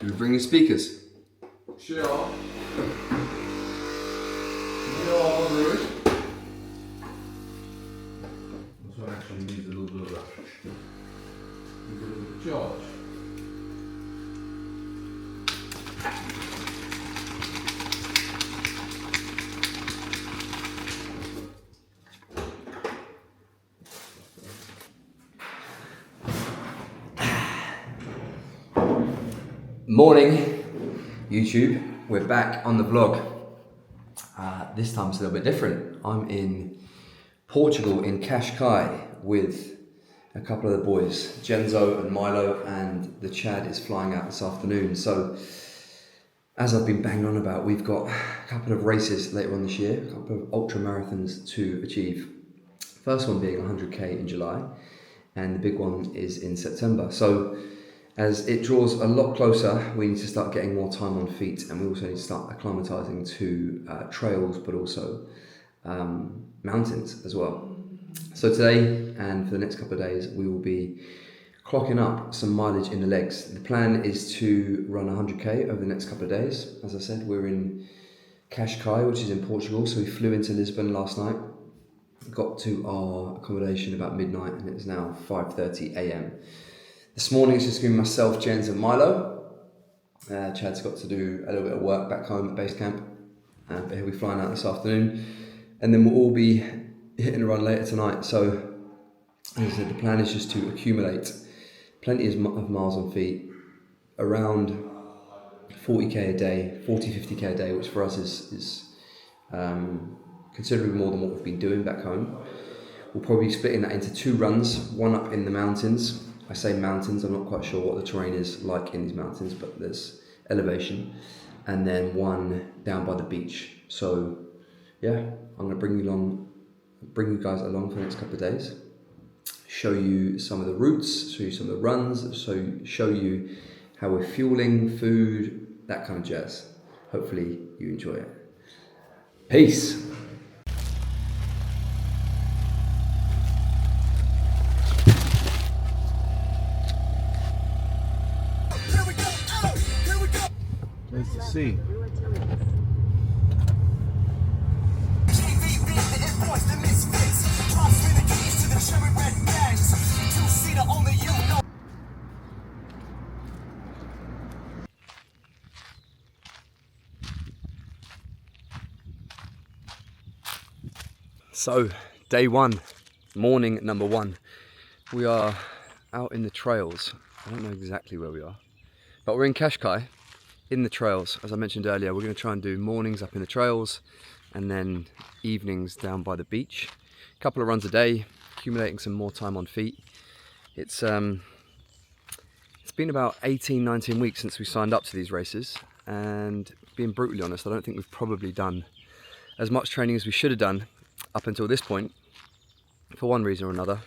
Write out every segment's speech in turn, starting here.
Do we bring the speakers? Sure. You're rude. This one actually needs a little bit of a charge. Morning, YouTube. We're back on the vlog. This time it's a little bit different. I'm in Portugal in Cascais with a couple of the boys, Genzo and Milo, and the Chad is flying out this afternoon. So, as I've been banging on about, we've got a couple of races later on this year, a couple of ultra marathons to achieve. First one being 100k in July, and the big one is in September. So, as it draws a lot closer, we need to start getting more time on feet, and we also need to start acclimatizing to trails, but also mountains as well. So today and for the next couple of days, we will be clocking up some mileage in the legs. The plan is to run 100k over the next couple of days. As I said, we're in Cascais, which is in Portugal, so we flew into Lisbon last night, got to our accommodation about midnight, and it's now 5:30 a.m. This morning it's just been myself, Jens and Milo. Chad's got to do a little bit of work back home at base camp, but he'll be flying out this afternoon, and then we'll all be hitting a run later tonight. So, as I said, the plan is just to accumulate plenty of miles on feet, around 40k a day, 50k a day, which for us is considerably more than what we've been doing back home. We'll probably be splitting that into two runs, one up in the mountains. I say mountains, I'm not quite sure what the terrain is like in these mountains, but there's elevation, and then one down by the beach. So yeah, I'm going to bring you guys along for the next couple of days, show you some of the routes, show you some of the runs, show you how we're fueling, food, that kind of jazz. Hopefully you enjoy it. Peace. Nice to see. So, day one, morning number one. We are out in the trails. I don't know exactly where we are, but we're in Cascais, in the trails. As I mentioned earlier, we're going to try and do mornings up in the trails and then evenings down by the beach. A couple of runs a day, accumulating some more time on feet. It's been about 18-19 weeks since we signed up to these races, and being brutally honest, I don't think we've probably done as much training as we should have done up until this point, for one reason or another,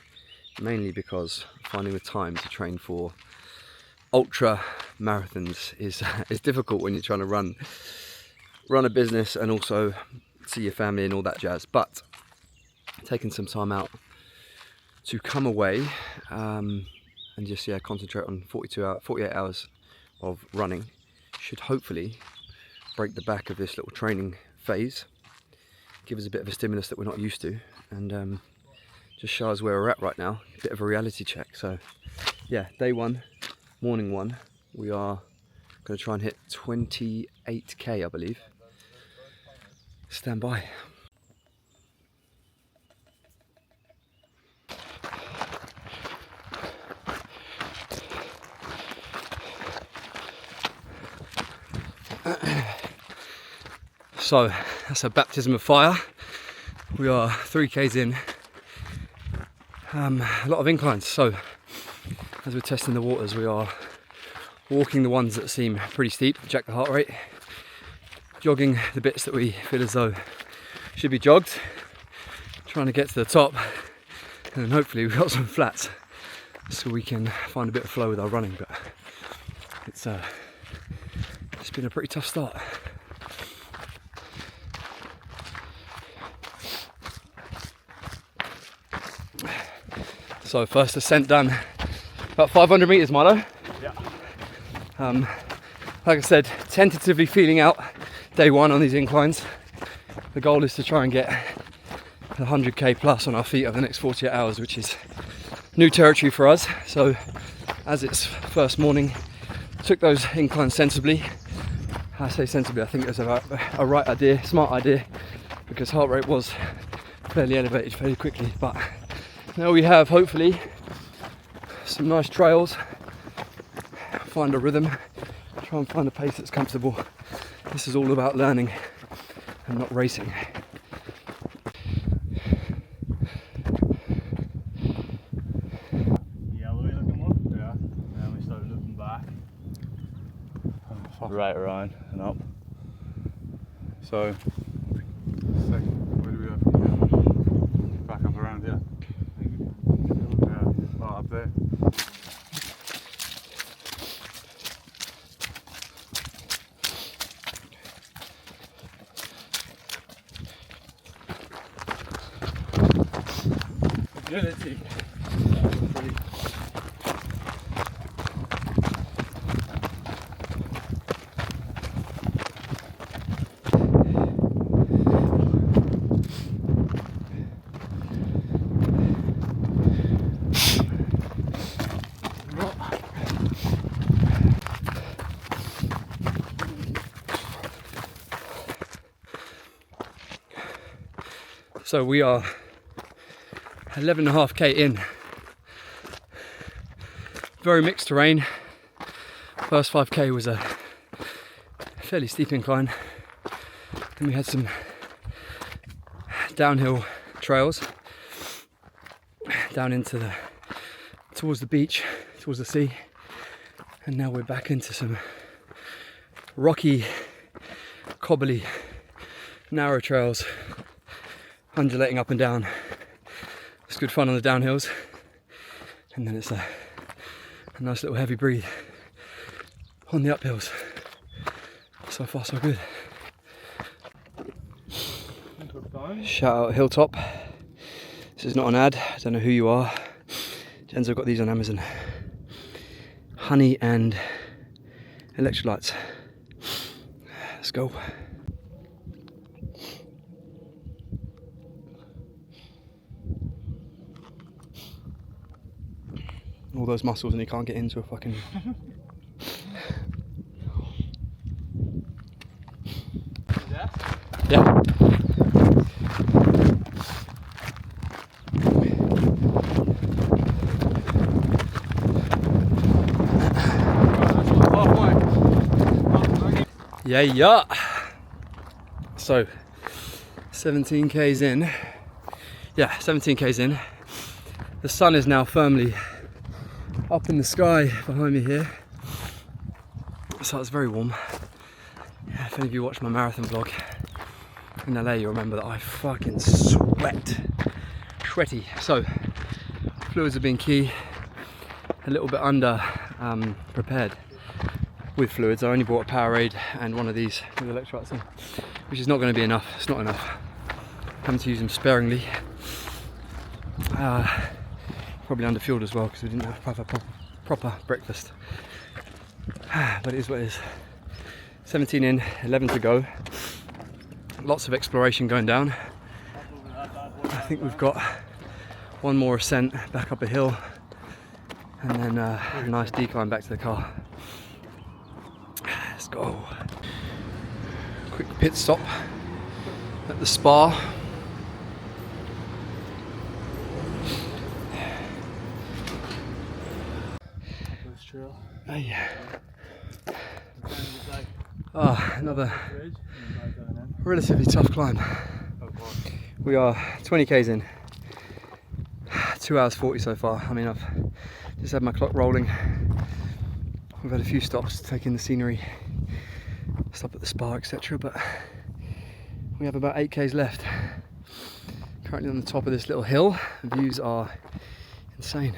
mainly because finding the time to train for ultra marathons is difficult when you're trying to run a business and also see your family and all that jazz. But taking some time out to come away and just concentrate on 48 hours of running should hopefully break the back of this little training phase, give us a bit of a stimulus that we're not used to, and just show us where we're at right now. A bit of a reality check. So yeah, day one, morning one, we are going to try and hit 28k, I believe. Stand by. So that's a baptism of fire. We are 3k's in, a lot of inclines. So as we're testing the waters, we are walking the ones that seem pretty steep, check the heart rate, jogging the bits that we feel as though should be jogged, trying to get to the top, and then hopefully we've got some flats so we can find a bit of flow with our running. But it's been a pretty tough start. So first ascent done, about 500 meters, Milo. Yeah. like I said, tentatively feeling out day one on these inclines. The goal is to try and get 100k plus on our feet over the next 48 hours, which is new territory for us. So as it's first morning, took those inclines sensibly. I say sensibly, I think it was a right idea, smart idea, because heart rate was fairly elevated fairly quickly. But now we have hopefully some nice trails, find a rhythm, try and find a pace that's comfortable. This is all about learning and not racing. Yellowy looking one? Yeah. And then we started looking back. Right around and up. So, Where do we have from here? Back up around here. Yeah, oh, up there. agility. So we are 11.5k in. Very mixed terrain. First 5k was a fairly steep incline. Then we had some downhill trails down into towards the beach, towards the sea. And now we're back into some rocky, cobbly, narrow trails, undulating up and down. It's good fun on the downhills, and then it's a nice little heavy breathe on the uphills. So far so good. Shout out Hilltop. This is not an ad, I don't know who you are. Jenzo got these on Amazon. Honey and electrolytes. Let's go. All those muscles and you can't get into a fucking... Yeah. Yeah. So 17k's in. Yeah, 17k's in. The sun is now firmly up in the sky behind me here, so it's very warm. Yeah, if any of you watched my marathon vlog in LA, you'll remember that I fucking sweaty. So fluids have been key. A little bit under prepared with fluids. I only bought a Powerade and one of these with electrolytes in, which is not going to be enough. It's not enough. Having to use them sparingly. Probably underfueled as well because we didn't have proper breakfast. But it is what it is. 17 in, 11 to go. Lots of exploration going down. I think we've got one more ascent back up a hill, and then a nice decline back to the car. Let's go. Quick pit stop at the spa. Another relatively tough climb. We are 20k's in, 2 hours 40 so far. I mean, I've just had my clock rolling. We've had a few stops, taking the scenery, stop at the spa, etc. But we have about 8k's left. Currently on the top of this little hill. The views are insane.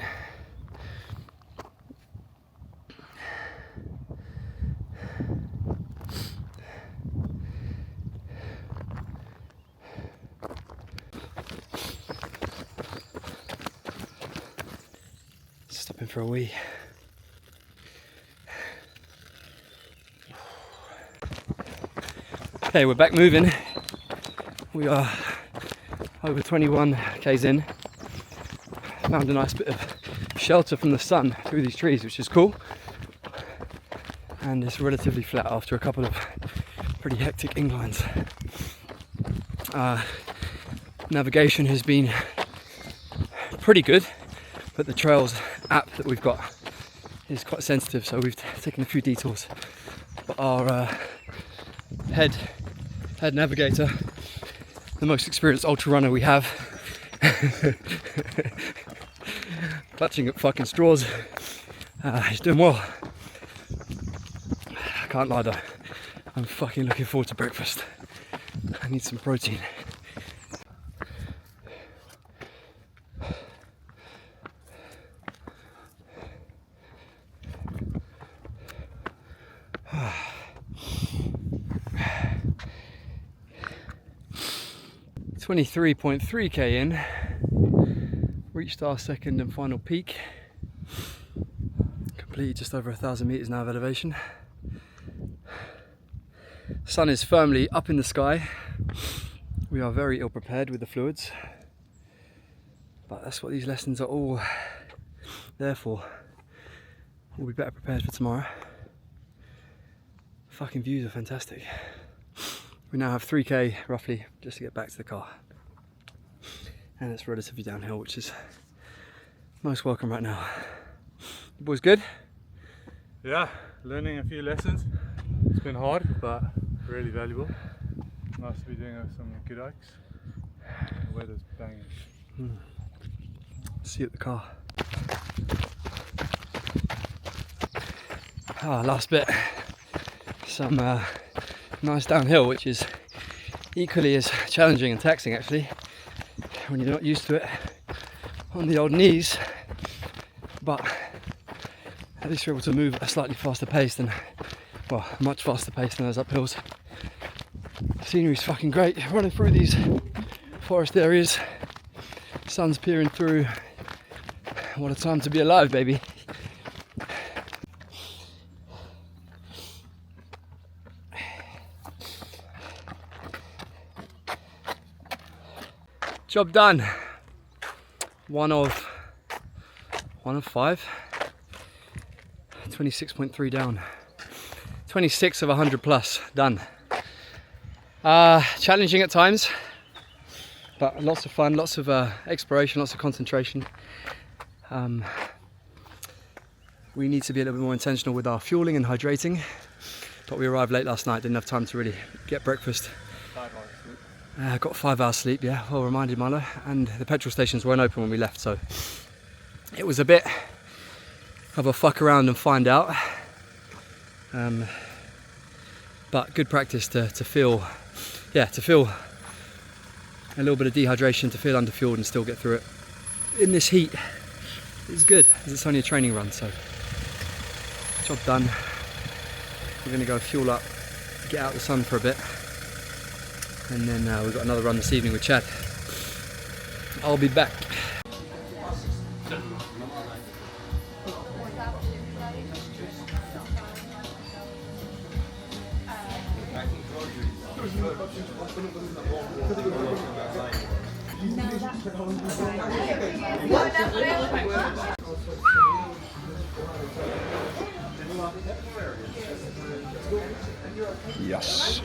Stopping for a wee. Okay, we're back moving. We are over 21 k's in. Found a nice bit of shelter from the sun through these trees, which is cool. And it's relatively flat after a couple of pretty hectic inclines. Navigation has been pretty good, but the Trails app that we've got is quite sensitive, so we've taken a few detours. But our head navigator, the most experienced ultra runner we have, clutching at fucking straws, he's doing well. I can't lie though, I'm fucking looking forward to breakfast. I need some protein. .3 k in, reached our second and final peak, completed just over 1,000 meters now of elevation. Sun is firmly up in the sky. We are very ill prepared with the fluids, but that's what these lessons are all there for. We'll be better prepared for tomorrow. Fucking views are fantastic. We now have 3k roughly just to get back to the car, and it's relatively downhill, which is most welcome right now. You boys good? Yeah, learning a few lessons. It's been hard, but really valuable. Nice to be doing some good hikes. The weather's banging. See you at the car. Last bit. Some nice downhill, which is equally as challenging and taxing actually when you're not used to it on the old knees, but at least you're able to move at a slightly faster pace than, well, much faster pace than those uphills. The scenery's fucking great, running through these forest areas, sun's peering through. What a time to be alive, baby. Job done. One of 5. 26.3 down. 26 of 100 plus done. Challenging at times, but lots of fun, lots of exploration, lots of concentration. We need to be a little bit more intentional with our fueling and hydrating, but we arrived late last night, didn't have time to really get breakfast. 5 hours sleep. Got 5 hours sleep, yeah, well reminded, Milo, and the petrol stations weren't open when we left, so it was a bit of a fuck around and find out, but good practice to feel a little bit of dehydration, to feel underfueled and still get through it in this heat. It's good, because it's only a training run, so job done. We're going to go fuel up, get out the sun for a bit, and then we've got another run this evening with Chad. I'll be back. Yes.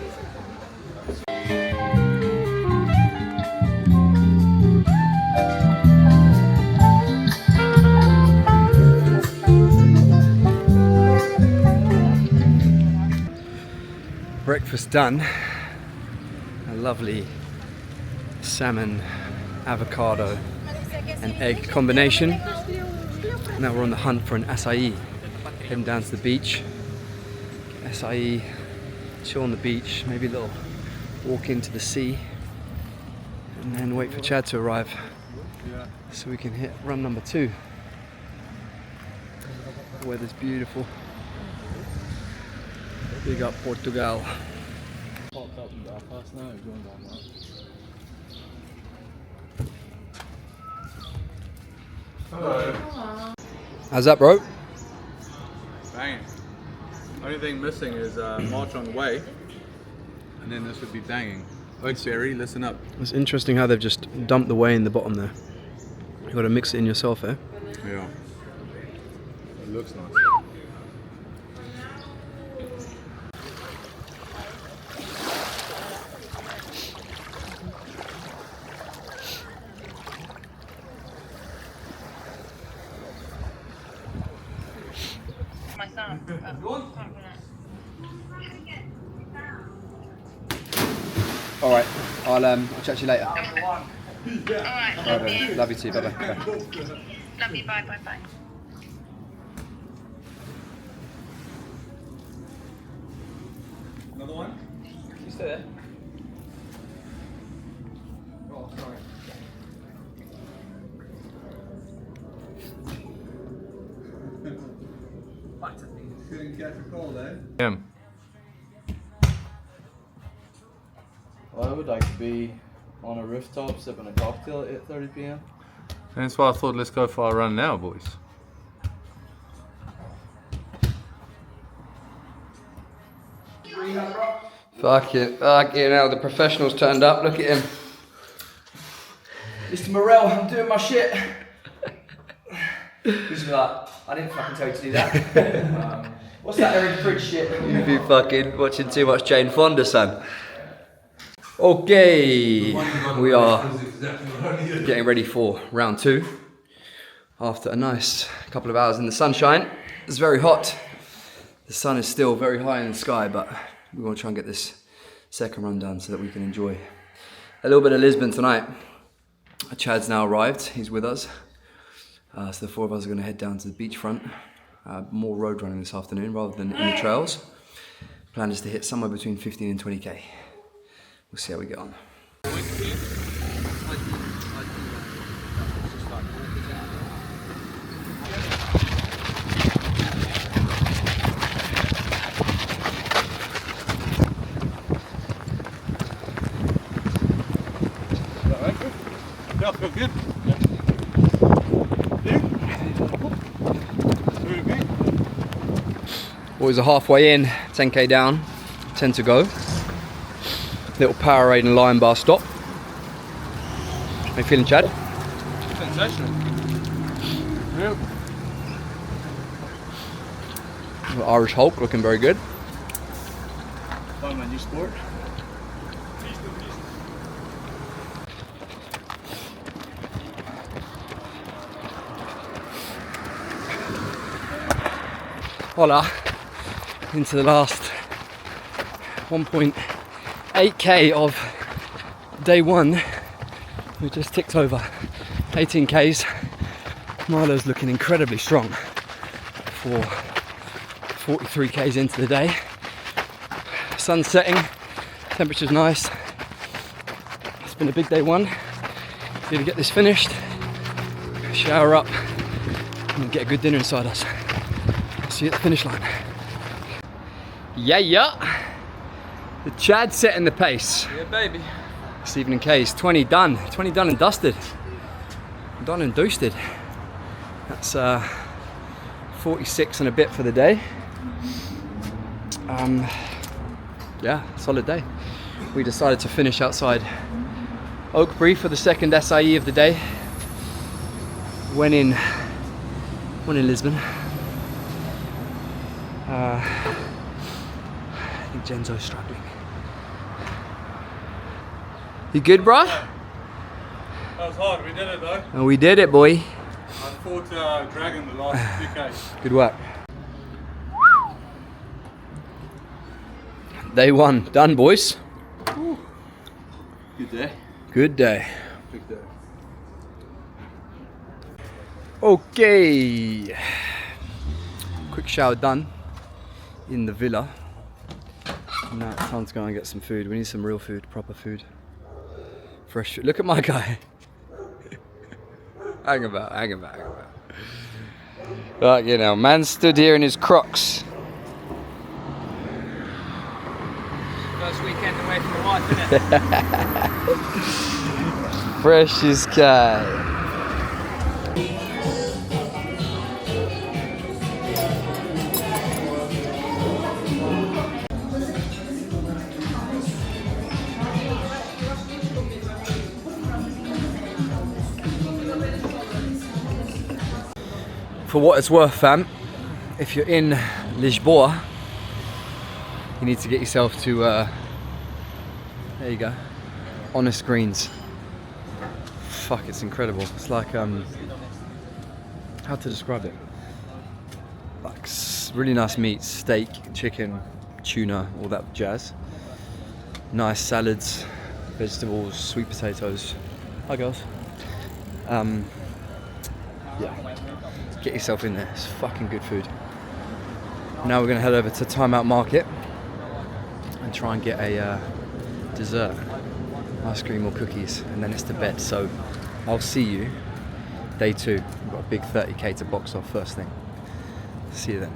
Breakfast done. A lovely salmon, avocado and egg combination. Now we're on the hunt for an acai. Heading down to the beach. Acai, chill on the beach, maybe a little walk into the sea, and then wait for Chad to arrive so we can hit run number 2. The weather's beautiful. Big up Portugal. Hello. How's that, bro? Banging. Only thing missing is Marchon way. and then this would be banging. Oakberry, listen up. It's interesting how they've just dumped the whey in the bottom there. You've got to mix it in yourself, eh? Yeah. It looks nice. My son. Alright, I'll chat to you later. Alright, love you. Love you too, bye bye. Love you, bye, bye, bye. Another one? You stay there. Oh, sorry. Couldn't catch a cold, eh? Well, I would like to be on a rooftop sipping a cocktail at 8:30 p.m. And that's why I thought let's go for our run now, boys. Fucking hell, the professionals turned up, look at him. Mr. Morel, I'm doing my shit. He's like, I didn't fucking tell you to do that. What's that Eric Fridge shit? You've been fucking watching too much Jane Fonda, son. Okay, we are getting ready for round 2. After a nice couple of hours in the sunshine. It's very hot. The sun is still very high in the sky, but we want to try and get this second run done so that we can enjoy a little bit of Lisbon tonight. Chad's now arrived, he's with us. So the 4 of us are going to head down to the beachfront. More road running this afternoon rather than in the trails. Plan is to hit somewhere between 15 and 20k. We'll see how we get on. Yeah, feel good. Boys are halfway in, 10k down, 10 to go. Little Powerade and Lion Bar stop. How you feeling, Chad? Sensational. Yep. Little Irish Hulk looking very good. Find my new sport. Hola. Into the last 1.8k of day 1. We just ticked over 18k's. Milo's looking incredibly strong for 43k's into the day. Sun's setting, temperature's nice. It's been a big day 1. Need to get this finished, shower up, and get a good dinner inside us. See you at the finish line. Yeah. The Chad setting the pace. Yeah, baby. This evening K's 20 done. 20 done and dusted. Done and dusted. That's 46 and a bit for the day. Yeah, solid day. We decided to finish outside Oakberry for the second SIE of the day. When in Lisbon. I think Genzo's struggling. You good, bruh? That was hard, we did it though. Oh, we did it, boy. I fought Dragon the last 2K. Good work. Day 1 done, boys. Good day. Good day. Big day. Okay. Quick shower done in the villa. Now it's time to go and get some food. We need some real food, proper food. Fresh food. Look at my guy. hang about. Right, you know, man stood here in his Crocs. First weekend away from the wife, innit? Fresh as sky. For what it's worth, fam, if you're in Lisbon, you need to get yourself to, there you go, Honest Greens. Fuck, it's incredible. It's like, how to describe it? Like really nice meat, steak, chicken, tuna, all that jazz. Nice salads, vegetables, sweet potatoes. Hi girls. Yeah, get yourself in there. It's fucking good food. Now we're gonna head over to Time Out Market and try and get a dessert, ice cream or cookies, and then it's to bed. So I'll see you day 2. We've got a big 30k to box off first thing. See you then.